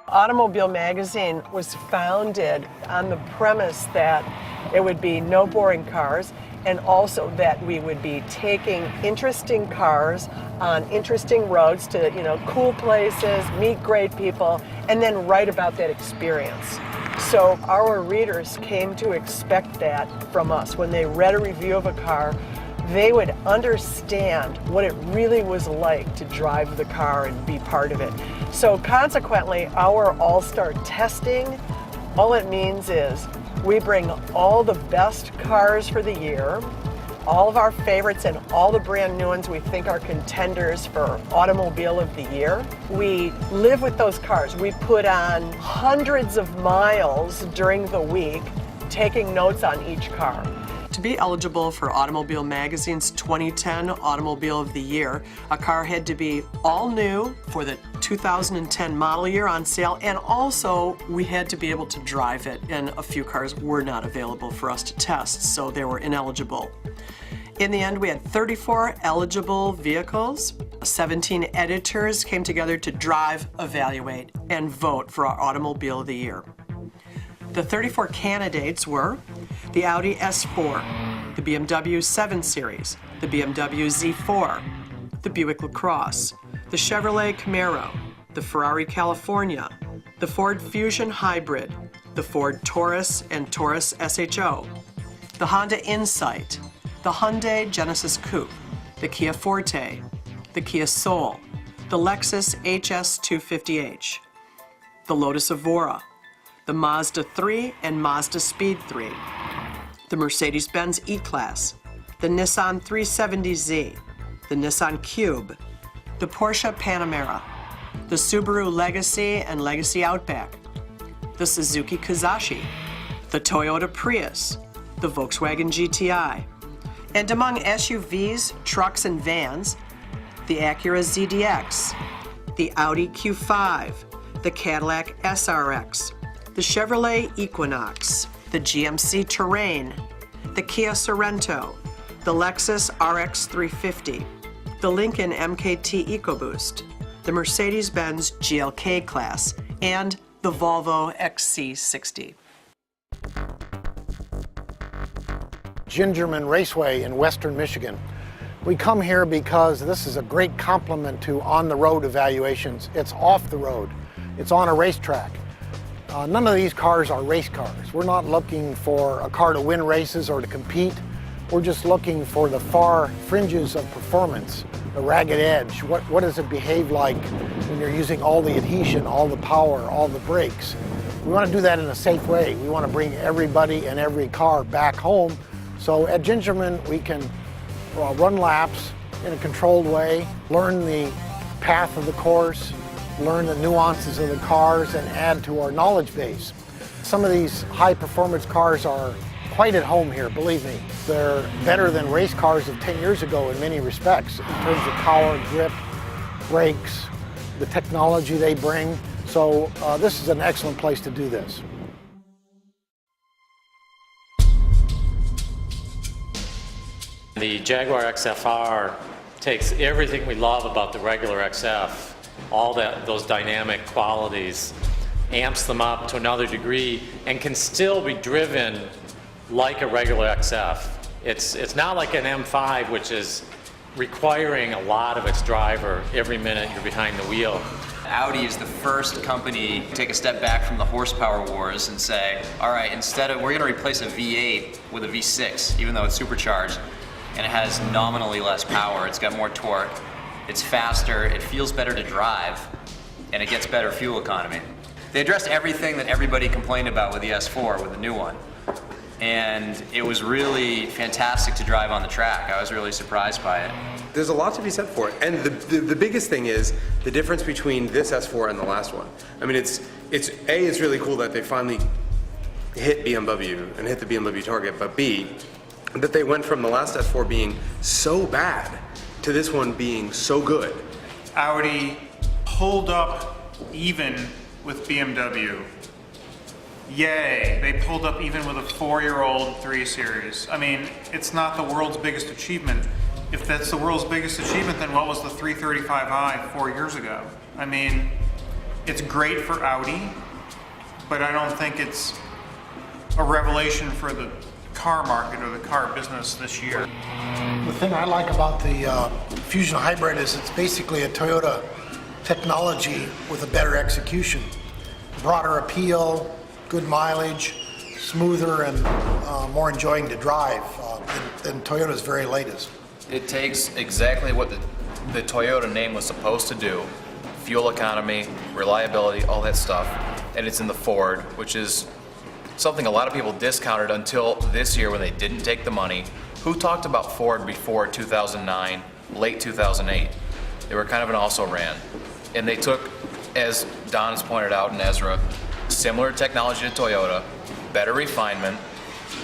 Automobile Magazine was founded on the premise that it would be no boring cars, and also that we would be taking interesting cars on interesting roads to, cool places, meet great people, and then write about that experience. So our readers came to expect that from us. When they read a review of a car, they would understand what it really was like to drive the car and be part of it. So consequently, our all-star testing, all it means is we bring all the best cars for the year, all of our favorites and all the brand new ones we think are contenders for Automobile of the Year. We live with those cars. We put on hundreds of miles during the week, taking notes on each car. To be eligible for Automobile Magazine's 2010 Automobile of the Year, a car had to be all new for the 2010 model year on sale, and also we had to be able to drive it, and a few cars were not available for us to test, so they were ineligible. In the end, we had 34 eligible vehicles. 17 editors came together to drive, evaluate, and vote for our Automobile of the Year. The 34 candidates were the Audi S4, the BMW 7 Series, the BMW Z4, the Buick LaCrosse, the Chevrolet Camaro, the Ferrari California, the Ford Fusion Hybrid, the Ford Taurus and Taurus SHO, the Honda Insight, the Hyundai Genesis Coupe, the Kia Forte, the Kia Soul, the Lexus HS250H, the Lotus Evora, the Mazda 3 and Mazda Speed 3, the Mercedes-Benz E-Class, the Nissan 370Z, the Nissan Cube, the Porsche Panamera, the Subaru Legacy and Legacy Outback, the Suzuki Kizashi, the Toyota Prius, the Volkswagen GTI, and among SUVs, trucks, and vans, the Acura ZDX, the Audi Q5, the Cadillac SRX, the Chevrolet Equinox, the GMC Terrain, the Kia Sorento, the Lexus RX 350, the Lincoln MKT EcoBoost, the Mercedes-Benz GLK class, and the Volvo XC60. Gingerman Raceway in Western Michigan. We come here because this is a great complement to on-the-road evaluations. It's off the road. It's on a racetrack. None of these cars are race cars. We're not looking for a car to win races or to compete. We're just looking for the far fringes of performance, the ragged edge. What does it behave like when you're using all the adhesion, all the power, all the brakes? We want to do that in a safe way. We want to bring everybody and every car back home. So at Gingerman, we can run laps in a controlled way, learn the path of the course, learn the nuances of the cars, and add to our knowledge base. Some of these high-performance cars are quite at home here, believe me. They're better than race cars of 10 years ago in many respects, in terms of power, grip, brakes, the technology they bring. So this is an excellent place to do this. The Jaguar XFR takes everything we love about the regular XF, all those dynamic qualities, amps them up to another degree, and can still be driven like a regular XF. It's not like an M5, which is requiring a lot of its driver every minute you're behind the wheel. Audi is the first company to take a step back from the horsepower wars and say, all right, we're going to replace a V8 with a V6, even though it's supercharged, and it has nominally less power. It's got more torque, it's faster, it feels better to drive, and it gets better fuel economy. They addressed everything that everybody complained about with the S4, with the new one. And it was really fantastic to drive on the track. I was really surprised by it. There's a lot to be said for it. And the biggest thing is the difference between this S4 and the last one. I mean, it's really cool that they finally hit BMW and hit the BMW target, but B, that they went from the last S4 being so bad to this one being so good. Audi pulled up even with BMW. Yay, they pulled up even with a 4-year-old 3 Series. I mean, it's not the world's biggest achievement. If that's the world's biggest achievement, then what was the 335i 4 years ago? I mean, It's great for Audi, but I don't think it's a revelation for the car market or the car business this year. The thing I like about the Fusion Hybrid is it's basically a Toyota technology with a better execution. Broader appeal, good mileage, smoother and more enjoying to drive than Toyota's very latest. It takes exactly what the Toyota name was supposed to do. Fuel economy, reliability, all that stuff. And it's in the Ford, which is something a lot of people discounted until this year when they didn't take the money. Who talked about Ford before 2009, late 2008? They were kind of an also-ran. And they took, as Don has pointed out and Ezra, similar technology to Toyota, better refinement.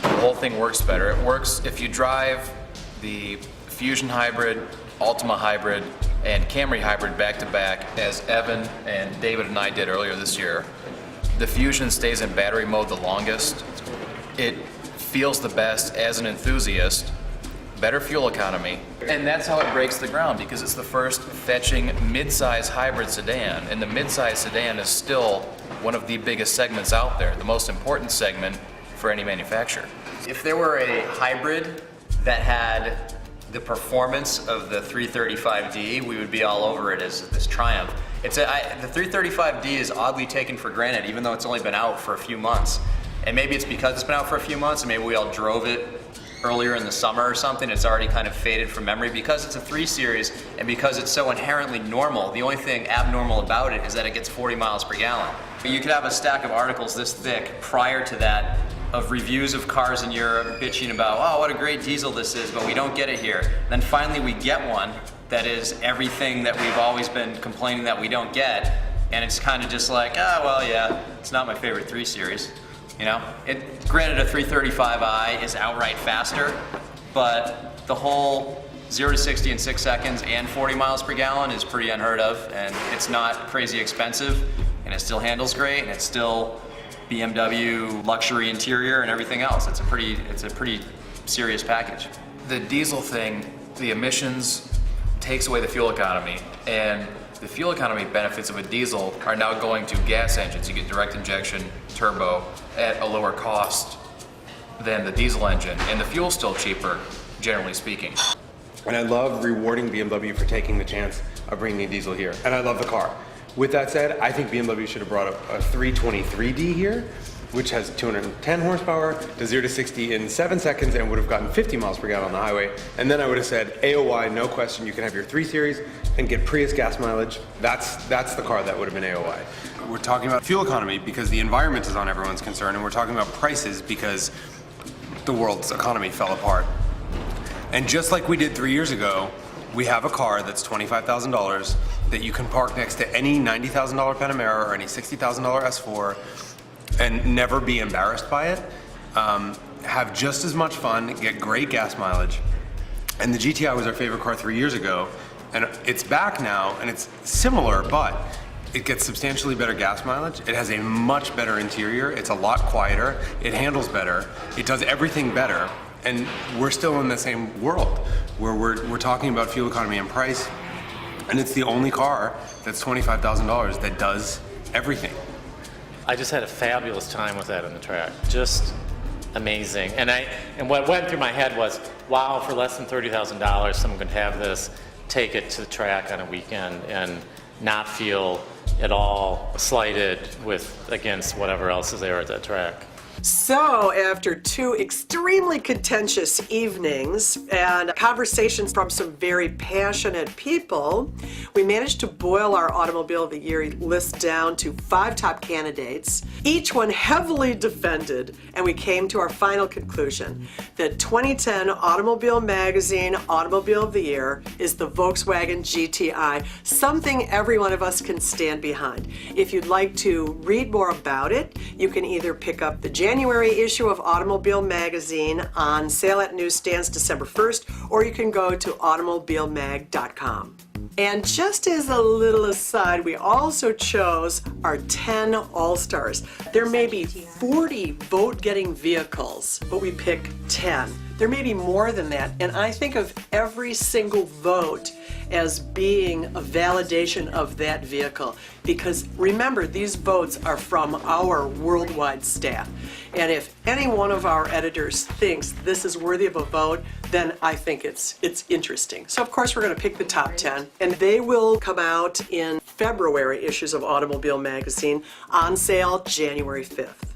The whole thing works better. It works if you drive the Fusion Hybrid, Altima Hybrid, and Camry Hybrid back to back, as Evan and David and I did earlier this year. The Fusion stays in battery mode the longest. It feels the best as an enthusiast, better fuel economy, and that's how it breaks the ground because it's the first fetching mid-size hybrid sedan, and the mid-size sedan is still one of the biggest segments out there, the most important segment for any manufacturer. If there were a hybrid that had the performance of the 335D, we would be all over it as this triumph. The 335D is oddly taken for granted, even though it's only been out for a few months. And maybe it's because it's been out for a few months, and maybe we all drove it earlier in the summer or something. It's already kind of faded from memory because it's a 3 Series, and because it's so inherently normal. The only thing abnormal about it is that it gets 40 miles per gallon. You could have a stack of articles this thick prior to that of reviews of cars in Europe bitching about, oh, what a great diesel this is, but we don't get it here. Then finally we get one that is everything that we've always been complaining that we don't get, and it's kind of just like, well, yeah, it's not my favorite 3 Series. You know, granted a 335i is outright faster, but the whole 0 to 60 in 6 seconds and 40 miles per gallon is pretty unheard of, and it's not crazy expensive, and it still handles great, and it's still BMW luxury interior and everything else. It's a pretty serious package. The diesel thing, the emissions takes away the fuel economy, and the fuel economy benefits of a diesel are now going to gas engines. You get direct injection, turbo, at a lower cost than the diesel engine, and the fuel's still cheaper, generally speaking. And I love rewarding BMW for taking the chance of bringing a diesel here. And I love the car. With that said, I think BMW should have brought up a 323D here, which has 210 horsepower, to 0 to 60 in 7 seconds, and would have gotten 50 miles per gallon on the highway. And then I would have said, AOY, no question, you can have your 3 Series and get Prius gas mileage. That's the car that would have been AOY. We're talking about fuel economy because the environment is on everyone's concern, and we're talking about prices because the world's economy fell apart. And just like we did 3 years ago, we have a car that's $25,000 that you can park next to any $90,000 Panamera or any $60,000 S4 and never be embarrassed by it, have just as much fun, get great gas mileage. And the GTI was our favorite car 3 years ago, and it's back now, and it's similar, but it gets substantially better gas mileage. It has a much better interior. It's a lot quieter. It handles better. It does everything better. And we're still in the same world where we're talking about fuel economy and price, and it's the only car that's $25,000 that does everything. I just had a fabulous time with that on the track. Just amazing. And what went through my head was, wow, for less than $30,000, someone could have this, take it to the track on a weekend and not feel at all slighted against whatever else is there at that track. So, after 2 extremely contentious evenings and conversations from some very passionate people, we managed to boil our Automobile of the Year list down to 5 top candidates, each one heavily defended, and we came to our final conclusion. The 2010 Automobile Magazine Automobile of the Year is the Volkswagen GTI, something every one of us can stand behind. If you'd like to read more about it, you can either pick up the January issue of Automobile Magazine on sale at newsstands December 1st, or you can go to automobilemag.com. And just as a little aside, we also chose our 10 All-Stars. There may be 40 vote-getting vehicles, but we pick 10 There may be more than that, and I think of every single vote as being a validation of that vehicle. Because remember, these votes are from our worldwide staff. And if any one of our editors thinks this is worthy of a vote, then I think it's interesting. So of course we're going to pick the top 10, and they will come out in February issues of Automobile Magazine, on sale January 5th.